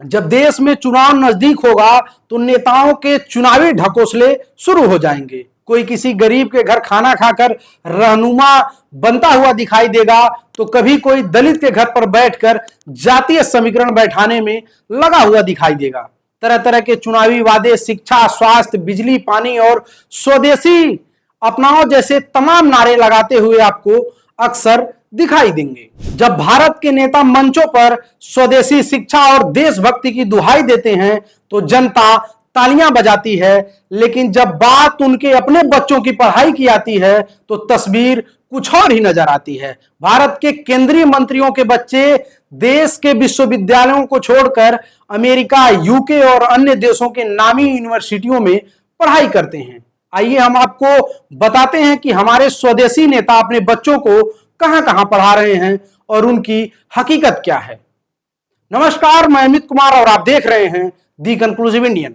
जब देश में चुनाव नजदीक होगा तो नेताओं के चुनावी ढकोसले शुरू हो जाएंगे। कोई किसी गरीब के घर खाना खाकर रहनुमा बनता हुआ दिखाई देगा तो कभी कोई दलित के घर पर बैठकर जातीय समीकरण बैठाने में लगा हुआ दिखाई देगा। तरह तरह के चुनावी वादे शिक्षा, स्वास्थ्य, बिजली, पानी और स्वदेशी अपनाओ जैसे तमाम नारे लगाते हुए आपको अक्सर दिखाई देंगे। जब भारत के नेता मंचों पर स्वदेशी शिक्षा और देशभक्ति की दुहाई देते हैं तो जनता तालियां बजाती है, लेकिन जब बात उनके अपने बच्चों की पढ़ाई की आती है तो तस्वीर कुछ और ही नजर आती है। भारत के केंद्रीय मंत्रियों के बच्चे देश के विश्वविद्यालयों को छोड़कर अमेरिका, यूके और अन्य देशों के नामी यूनिवर्सिटियों में पढ़ाई करते हैं। आइए हम आपको बताते हैं कि हमारे स्वदेशी नेता अपने बच्चों को कहां कहां पढ़ा रहे हैं और उनकी हकीकत क्या है। नमस्कार, मैं अमित कुमार और आप देख रहे हैं दी कंक्लूसिव इंडियन।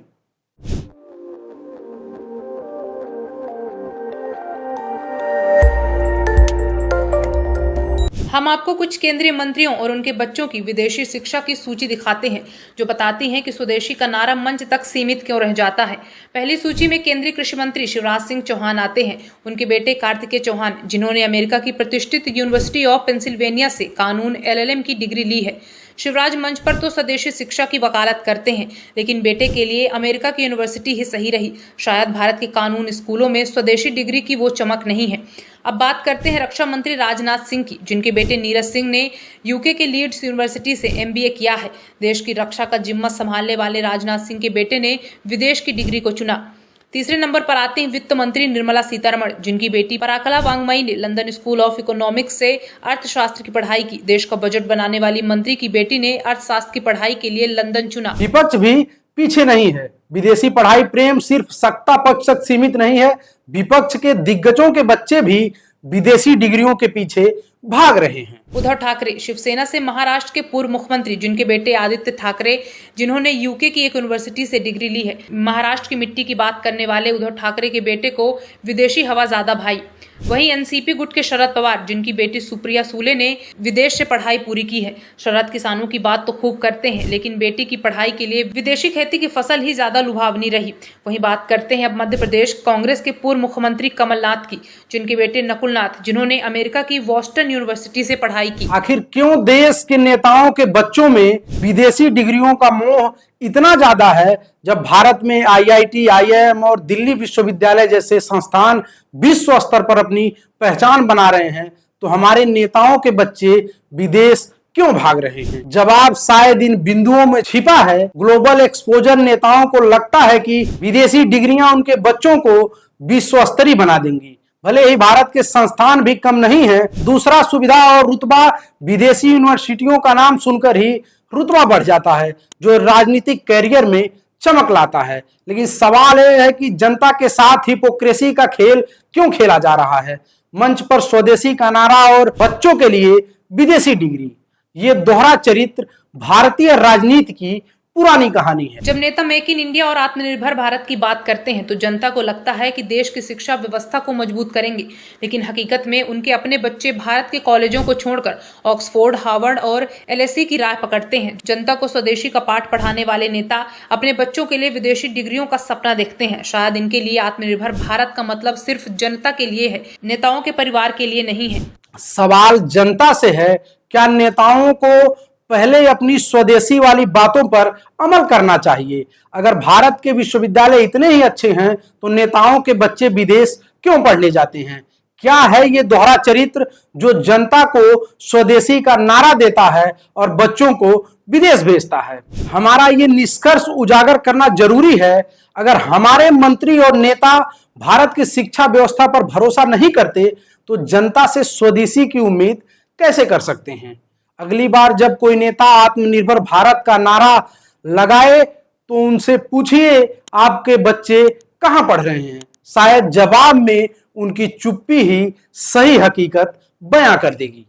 हम आपको कुछ केंद्रीय मंत्रियों और उनके बच्चों की विदेशी शिक्षा की सूची दिखाते हैं जो बताती है कि स्वदेशी का नारा मंच तक सीमित क्यों रह जाता है। पहली सूची में केंद्रीय कृषि मंत्री शिवराज सिंह चौहान आते हैं। उनके बेटे कार्तिकेय चौहान, जिन्होंने अमेरिका की प्रतिष्ठित यूनिवर्सिटी ऑफ पेंसिल्वेनिया से कानून LLM की डिग्री ली है। शिवराज मंच पर तो स्वदेशी शिक्षा की वकालत करते हैं, लेकिन बेटे के लिए अमेरिका की यूनिवर्सिटी ही सही रही। शायद भारत के कानून स्कूलों में स्वदेशी डिग्री की वो चमक नहीं है। अब बात करते हैं रक्षा मंत्री राजनाथ सिंह की, जिनके बेटे नीरज सिंह ने यूके के लीड्स यूनिवर्सिटी से MBA किया है। देश की रक्षा का जिम्मा संभालने वाले राजनाथ सिंह के बेटे ने विदेश की डिग्री को चुना। तीसरे नंबर पर आते हैं वित्त मंत्री निर्मला सीतारमण, जिनकी बेटी पराकला वांगमई ने लंदन स्कूल ऑफ इकोनॉमिक्स से अर्थशास्त्र की पढ़ाई की। देश का बजट बनाने वाली मंत्री की बेटी ने अर्थशास्त्र की पढ़ाई के लिए लंदन चुना। विपक्ष भी पीछे नहीं है। विदेशी पढ़ाई प्रेम सिर्फ सत्ता पक्ष तक सीमित नहीं है। विपक्ष के दिग्गजों के बच्चे भी विदेशी डिग्रियों के पीछे भाग रहे हैं। उद्धव ठाकरे शिवसेना से महाराष्ट्र के पूर्व मुख्यमंत्री, जिनके बेटे आदित्य ठाकरे, जिन्होंने यूके की एक यूनिवर्सिटी से डिग्री ली है। महाराष्ट्र की मिट्टी की बात करने वाले उद्धव ठाकरे के बेटे को विदेशी हवा ज्यादा भाई। वहीं एनसीपी गुट के शरद पवार, जिनकी बेटी सुप्रिया सूले ने विदेश से पढ़ाई पूरी की है। शरद किसानों की बात तो खूब करते हैं, लेकिन बेटी की पढ़ाई के लिए विदेशी खेती की फसल ही ज्यादा लुभावनी रही। वहीं बात करते हैं अब मध्य प्रदेश कांग्रेस के पूर्व मुख्यमंत्री कमलनाथ की, जिनके बेटे नकुलनाथ, जिन्होंने अमेरिका की बॉस्टन यूनिवर्सिटी से पढ़ाई की। आखिर क्यों देश के नेताओं के बच्चों में विदेशी डिग्रियों का मोह इतना ज्यादा है, जब भारत में IIT, IIM और दिल्ली विश्वविद्यालय जैसे संस्थान विश्व स्तर पर अपनी पहचान बना रहे हैं, तो हमारे नेताओं के बच्चे विदेश क्यों भाग रहे हैं? जवाब शायद इन बिंदुओं में छिपा है। ग्लोबल एक्सपोजर नेताओं को लगता है कि विदेशी डिग्रियां उनके बच्चों को विश्व स्तरीय बना देंगी। भले ही भारत के संस्थान भी कम नहीं है। दूसरा, सुविधा और रुतबा। विदेशी यूनिवर्सिटियों का नाम सुनकर ही रुतबा बढ़ जाता है, जो राजनीतिक कैरियर में चमक लाता है। लेकिन सवाल यह है कि जनता के साथ हिपोक्रेसी का खेल क्यों खेला जा रहा है? मंच पर स्वदेशी का नारा और बच्चों के लिए विदेशी डिग्री, ये दोहरा चरित्र भारतीय राजनीति की पुरानी कहानी है। जब नेता मेक इन इंडिया और आत्मनिर्भर भारत की बात करते हैं तो जनता को लगता है कि देश की शिक्षा व्यवस्था को मजबूत करेंगे, लेकिन हकीकत में उनके अपने बच्चे भारत के कॉलेजों को छोड़कर ऑक्सफोर्ड, हार्वर्ड और LSE की राह पकड़ते हैं। जनता को स्वदेशी का पाठ पढ़ाने वाले नेता अपने बच्चों के लिए विदेशी डिग्रियों का सपना देखते हैं। शायद इनके लिए आत्मनिर्भर भारत का मतलब सिर्फ जनता के लिए है, नेताओं के परिवार के लिए नहीं है। सवाल जनता से है, क्या नेताओं को पहले अपनी स्वदेशी वाली बातों पर अमल करना चाहिए? अगर भारत के विश्वविद्यालय इतने ही अच्छे हैं तो नेताओं के बच्चे विदेश क्यों पढ़ने जाते हैं? क्या है ये दोहरा चरित्र जो जनता को स्वदेशी का नारा देता है और बच्चों को विदेश भेजता है? हमारा ये निष्कर्ष उजागर करना जरूरी है। अगर हमारे मंत्री और नेता भारत की शिक्षा व्यवस्था पर भरोसा नहीं करते तो जनता से स्वदेशी की उम्मीद कैसे कर सकते हैं? अगली बार जब कोई नेता आत्मनिर्भर भारत का नारा लगाए तो उनसे पूछिए, आपके बच्चे कहां पढ़ रहे हैं? शायद जवाब में उनकी चुप्पी ही सही हकीकत बयां कर देगी।